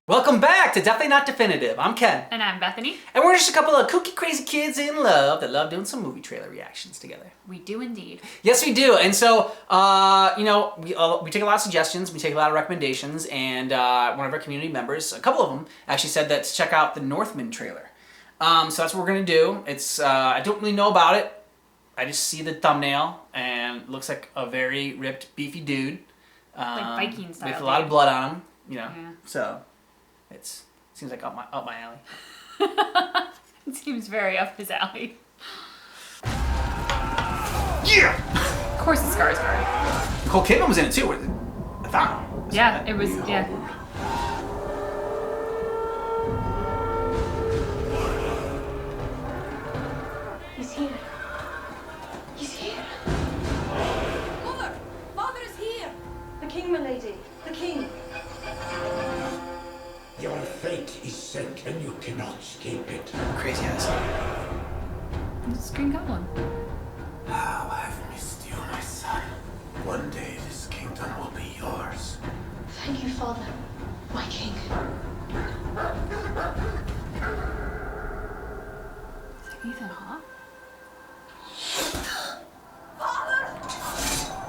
Welcome back to Definitely Not Definitive. I'm Ken. And I'm Bethany. And we're just a couple of kooky, crazy kids in love that love doing some movie trailer reactions together. We do indeed. Yes, we do. And so, we take a lot of suggestions, we take a lot of recommendations, and one of our community members, a couple of them, actually said that to check out the Northman trailer. So that's what we're going to do. It's I don't really know about it. I just see the thumbnail, and it looks like a very ripped, beefy dude. Like Viking style. With a lot of blood on him, Yeah. So... It seems like up my alley. It seems very up his alley. Yeah! Of course it's Skarsgård. Nicole Kidman was in it too. I thought. Yeah, it was, yeah. He's here. He's here. Mother! Father is here! The king, my lady. The king. Your fate is set and you cannot escape it. Crazy ass. It's Green Goblin. How I've missed you, my son. One day this kingdom will be yours. Thank you, Father. My king. Is that Ethan Hawke?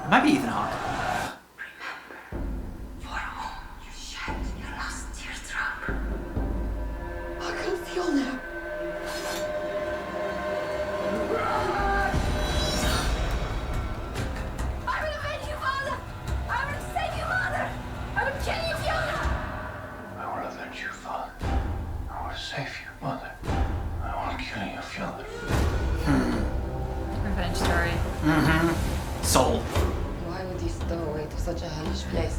It might be Ethan Hawke. For whom you shed your last teardrop. I can feel now. I will avenge you, Father! I will save you, Mother! I will kill you, Fiona! I will avenge you, father. I will save you, mother. I will kill you, Fiona. Revenge story. Mm-hmm. Sold. Why would he stow away to such a hellish place?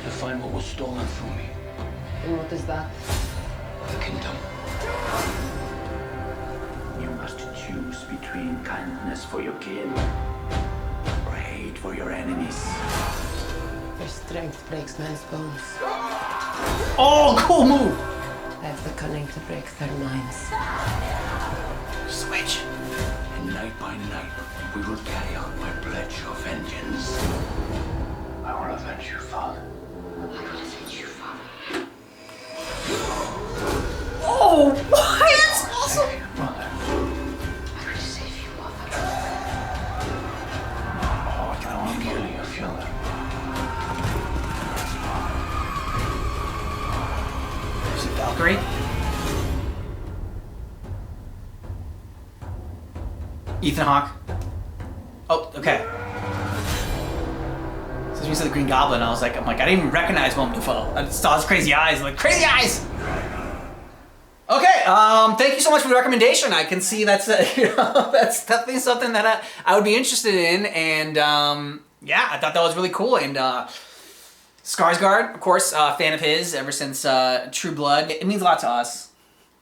To find what was stolen from me. And what is that? The kingdom. You must choose between kindness for your kin or hate for your enemies. Your strength breaks men's bones. Oh, cool move. I have the cunning to break their minds. Switch. And night by night, we will carry out my pledge of vengeance. I will avenge you, father. I will avenge you, Father. Oh, what? That's awesome. Save you, mother. I will save you, Mother. Oh, I will kill you, Fiona. Is it Valkyrie? Ethan Hawke. Oh, okay. So when you said the Green Goblin, I'm like, I didn't even recognize Willem Dafoe. I just saw his crazy eyes. I'm like, crazy eyes! Okay, thank you so much for the recommendation. I can see that's that's definitely something that I would be interested in, and yeah, I thought that was really cool. And Skarsgård, of course, fan of his ever since True Blood. It means a lot to us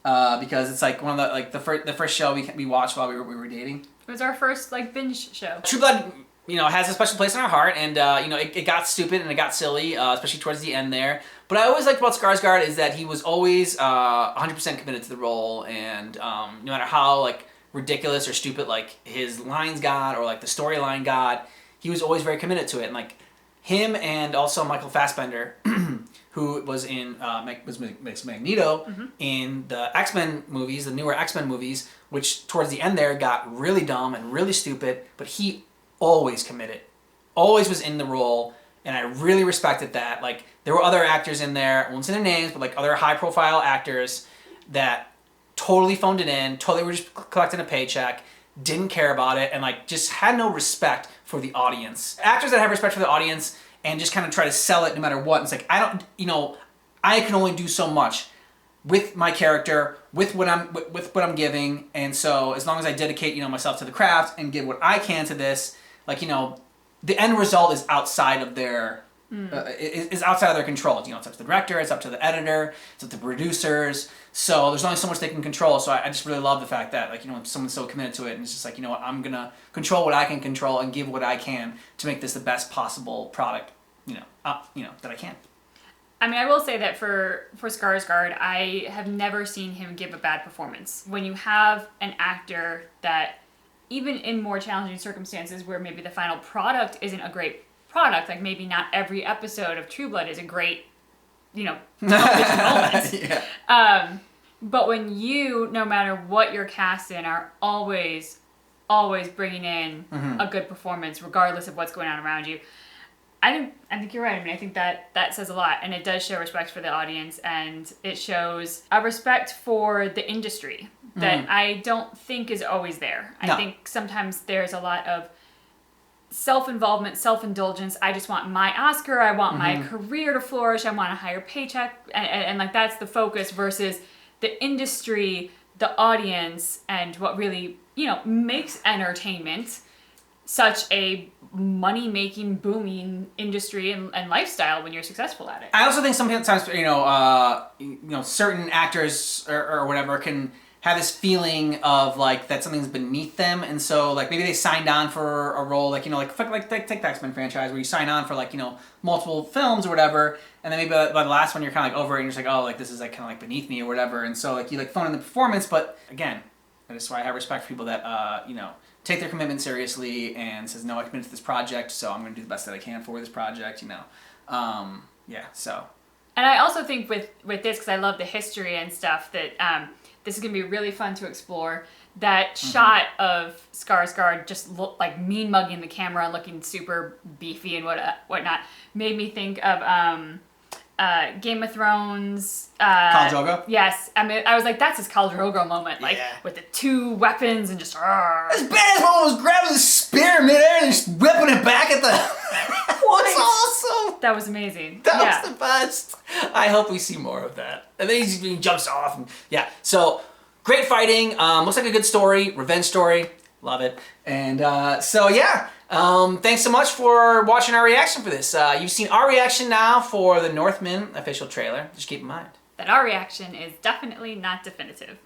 because it's like one of the first show we watched while we were dating. It was our first binge show. True Blood, has a special place in our heart, and it got stupid and it got silly, especially towards the end there. But I always liked about Skarsgård is that he was always 100% committed to the role, and no matter how ridiculous or stupid his lines got or the storyline got, he was always very committed to it. And him and also Michael Fassbender, who was in Magneto in the X-Men movies, the newer X-Men movies, which towards the end there got really dumb and really stupid, but he always committed, always was in the role, and I really respected that. There were other actors in there, I won't say their names, but other high-profile actors that totally phoned it in, totally were just collecting a paycheck, didn't care about it, and just had no respect for the audience. Actors that have respect for the audience and just kind of try to sell it no matter what. It's I don't, I can only do so much with my character, with what I'm giving, and so as long as I dedicate, myself to the craft and give what I can to this, the end result is outside of their is outside of their control. It's up to the director, it's up to the editor, it's up to the producers. So there's only so much they can control. So I just really love the fact that someone's so committed to it, and it's just I'm gonna control what I can control and give what I can to make this the best possible product, that I can. I mean, I will say that for Skarsgård, I have never seen him give a bad performance. When you have an actor that, even in more challenging circumstances where maybe the final product isn't a great product. Like maybe not every episode of True Blood is a great, television moment. Yeah. But when you, no matter what you're cast in, are always bringing in a good performance, regardless of what's going on around you. I think you're right. I mean, I think that says a lot, and it does show respect for the audience, and it shows a respect for the industry that I don't think is always there. I think sometimes there's a lot of self-involvement, self-indulgence. I just want my Oscar. I want my career to flourish. I want a higher paycheck, and like that's the focus versus the industry, the audience, and what really makes entertainment such a money-making, booming industry and lifestyle when you're successful at it. I also think sometimes, certain actors or whatever can have this feeling of like that something's beneath them, and so like maybe they signed on for a role, like take the X-Men franchise where you sign on for like multiple films or whatever, and then maybe by the last one you're kind of like over it and you're just like, oh, like this is like kind of like beneath me or whatever, and so like you like phone in the performance, but again, that's why I have respect for people that take their commitment seriously and says, no, I committed to this project, so I'm going to do the best that I can for this project, so. And I also think with this, because I love the history and stuff, that this is going to be really fun to explore. That shot of Skarsgård just look like mean mugging the camera, looking super beefy and whatnot, made me think of Game of Thrones. Khal Drogo? Yes. I mean, I was like, that's his Khal Drogo moment. Like, with the two weapons and just... This badass woman was grabbing the spear in midair and just whipping it back at the... That was awesome! That was amazing. That was the best. I hope we see more of that. And then he jumps off. And, so great fighting. Looks like a good story. Revenge story. Love it. And thanks so much for watching our reaction for this. You've seen our reaction now for the Northman official trailer. Just keep in mind that our reaction is definitely not definitive.